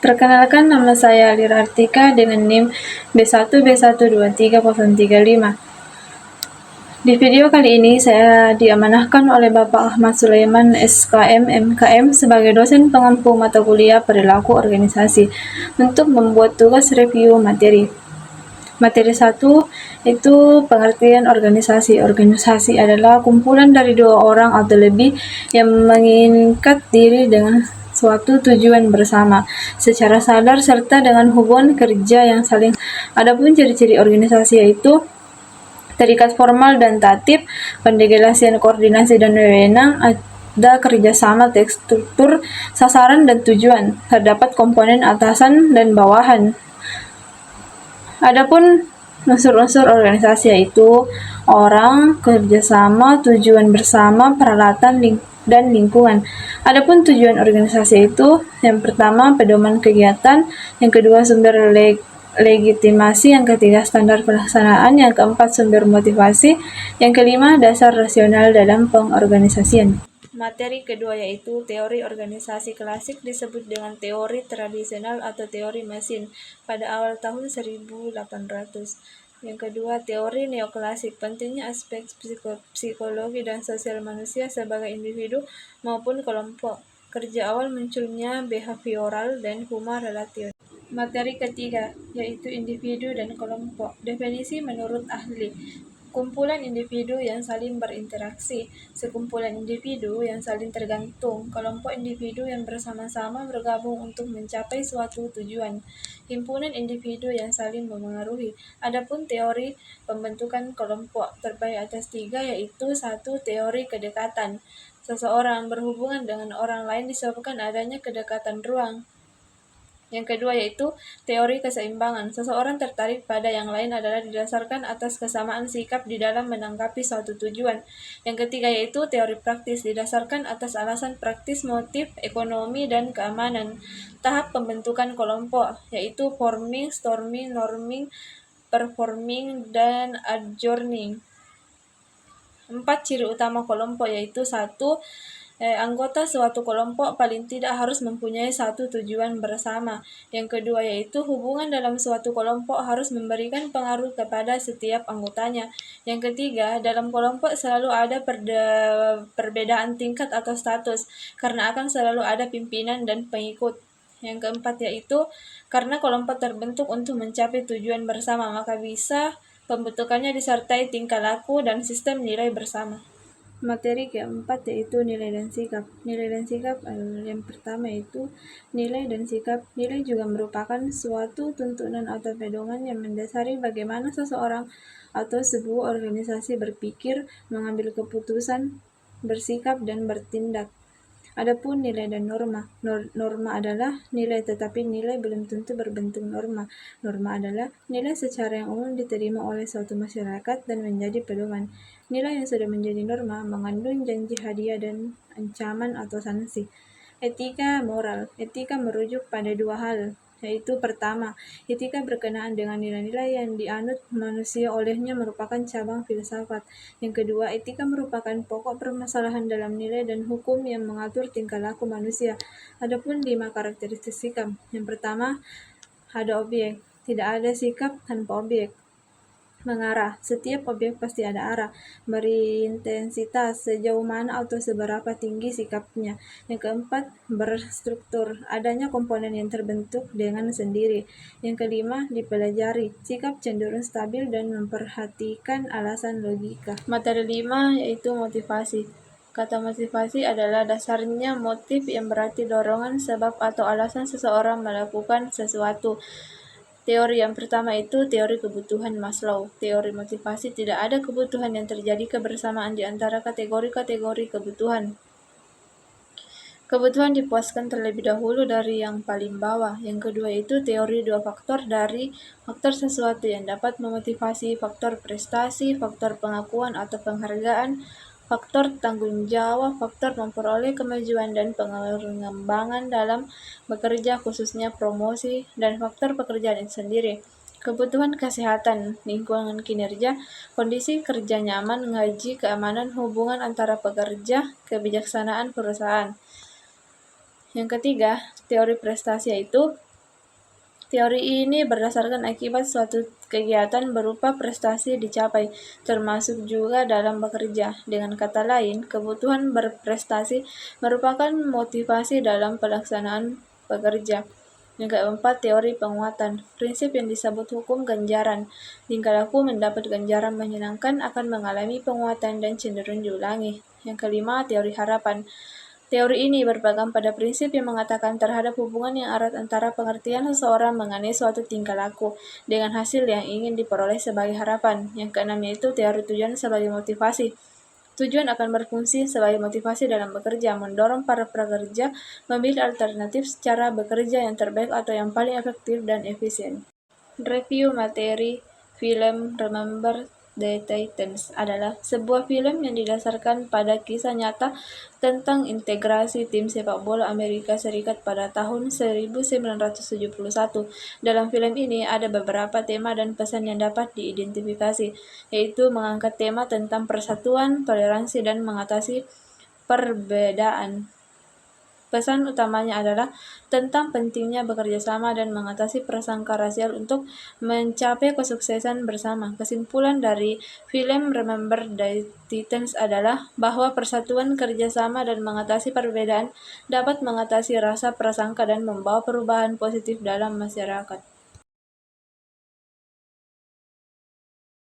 Perkenalkan, nama saya Alira Artika dengan NIM B1B12335. Di video kali ini saya diamanahkan oleh Bapak Ahmad Sulaiman SKM MKM sebagai dosen pengampu mata kuliah perilaku organisasi untuk membuat tugas review materi. Materi 1 itu pengertian organisasi. Organisasi adalah kumpulan dari 2 orang atau lebih yang mengikat diri dengan suatu tujuan bersama secara sadar serta dengan hubungan kerja yang saling. Adapun ciri-ciri organisasi yaitu terikat formal dan tatip, pendelegasian koordinasi dan wewenang, ada kerjasama, struktur, sasaran, dan tujuan. Terdapat komponen atasan dan bawahan. Adapun unsur-unsur organisasi yaitu orang, kerjasama, tujuan bersama, peralatan, dan lingkungan. Adapun tujuan organisasi itu yang pertama pedoman kegiatan, yang kedua sumber legitimasi, yang ketiga standar pelaksanaan, yang keempat sumber motivasi, yang kelima dasar rasional dalam pengorganisasian. Materi kedua yaitu teori organisasi klasik disebut dengan teori tradisional atau teori mesin pada awal tahun 1800. Yang kedua, teori neoklasik, pentingnya aspek psikologi dan sosial manusia sebagai individu maupun kelompok. Kerja awal munculnya behavioral dan huma relation. Materi ketiga yaitu individu dan kelompok. Definisi menurut ahli: kumpulan individu yang saling berinteraksi, sekumpulan individu yang saling tergantung, kelompok individu yang bersama-sama bergabung untuk mencapai suatu tujuan, himpunan individu yang saling memengaruhi. Adapun teori pembentukan kelompok terbaik atas 3 yaitu 1. Teori kedekatan. Seseorang berhubungan dengan orang lain disebabkan adanya kedekatan ruang. Yang kedua yaitu teori keseimbangan. Seseorang tertarik pada yang lain adalah didasarkan atas kesamaan sikap di dalam menanggapi suatu tujuan. Yang ketiga yaitu teori praktis, didasarkan atas alasan praktis, motif, ekonomi, dan keamanan. Tahap pembentukan kelompok yaitu forming, storming, norming, performing, dan adjourning. 4 ciri utama kelompok yaitu 1. Anggota suatu kelompok paling tidak harus mempunyai satu tujuan bersama. Yang kedua yaitu hubungan dalam suatu kelompok harus memberikan pengaruh kepada setiap anggotanya. Yang ketiga, dalam kelompok selalu ada perbedaan tingkat atau status, karena akan selalu ada pimpinan dan pengikut. Yang keempat yaitu karena kelompok terbentuk untuk mencapai tujuan bersama, maka bisa pembentukannya disertai tingkah laku dan sistem nilai bersama. Materi keempat yaitu nilai dan sikap. Nilai dan sikap yang pertama yaitu nilai dan sikap. Nilai juga merupakan suatu tuntunan atau pedoman yang mendasari bagaimana seseorang atau sebuah organisasi berpikir, mengambil keputusan, bersikap, dan bertindak. Adapun nilai dan norma. Norma adalah nilai, tetapi nilai belum tentu berbentuk norma. Norma adalah nilai secara yang umum diterima oleh suatu masyarakat dan menjadi pedoman. Nilai yang sudah menjadi norma mengandung janji hadiah dan ancaman atau sanksi. Etika moral. Etika merujuk pada 2 hal, yaitu pertama, etika berkenaan dengan nilai-nilai yang dianut manusia olehnya merupakan cabang filsafat. Yang kedua, etika merupakan pokok permasalahan dalam nilai dan hukum yang mengatur tingkah laku manusia. Adapun 5 karakteristik sikap. Yang pertama, ada objek. Tidak ada sikap tanpa objek. Mengarah. Setiap objek pasti ada arah. Berintensitas. Sejauh mana atau seberapa tinggi sikapnya. Yang keempat, berstruktur. Adanya komponen yang terbentuk dengan sendiri. Yang kelima, dipelajari. Sikap cenderung stabil dan memperhatikan alasan logika. Materi 5 yaitu motivasi. Kata motivasi adalah dasarnya motif yang berarti dorongan, sebab atau alasan seseorang melakukan sesuatu. Teori yang pertama itu teori kebutuhan Maslow. Teori motivasi: tidak ada kebutuhan yang terjadi kebersamaan di antara kategori-kategori kebutuhan. Kebutuhan dipuaskan terlebih dahulu dari yang paling bawah. Yang kedua itu teori 2 faktor. Dari faktor sesuatu yang dapat memotivasi, faktor prestasi, faktor pengakuan atau penghargaan, faktor tanggung jawab, faktor memperoleh kemajuan dan pengembangan dalam bekerja, khususnya promosi, dan faktor pekerjaan itu sendiri. Kebutuhan kesehatan, lingkungan kinerja, kondisi kerja nyaman, gaji, keamanan, hubungan antara pekerja, kebijaksanaan perusahaan. Yang ketiga, teori prestasi yaitu Teori ini berdasarkan akibat suatu kegiatan berupa prestasi dicapai, termasuk juga dalam bekerja. Dengan kata lain, kebutuhan berprestasi merupakan motivasi dalam pelaksanaan pekerja. Yang keempat, teori penguatan. Prinsip yang disebut hukum ganjaran. Tingkah laku mendapat ganjaran menyenangkan akan mengalami penguatan dan cenderung diulangi. Yang kelima, teori harapan. Teori ini berpegang pada prinsip yang mengatakan terhadap hubungan yang erat antara pengertian seseorang mengenai suatu tingkah laku dengan hasil yang ingin diperoleh sebagai harapan. Yang keenam yaitu teori tujuan sebagai motivasi. Tujuan akan berfungsi sebagai motivasi dalam bekerja, mendorong para pekerja memilih alternatif cara bekerja yang terbaik atau yang paling efektif dan efisien. Review materi film Remember the Titans adalah sebuah film yang didasarkan pada kisah nyata tentang integrasi tim sepak bola Amerika Serikat pada tahun 1971. Dalam film ini ada beberapa tema dan pesan yang dapat diidentifikasi, yaitu mengangkat tema tentang persatuan, toleransi, dan mengatasi perbedaan. Pesan utamanya adalah tentang pentingnya bekerja sama dan mengatasi prasangka rasial untuk mencapai kesuksesan bersama. Kesimpulan dari film Remember the Titans adalah bahwa persatuan, kerjasama, dan mengatasi perbedaan dapat mengatasi rasa prasangka dan membawa perubahan positif dalam masyarakat.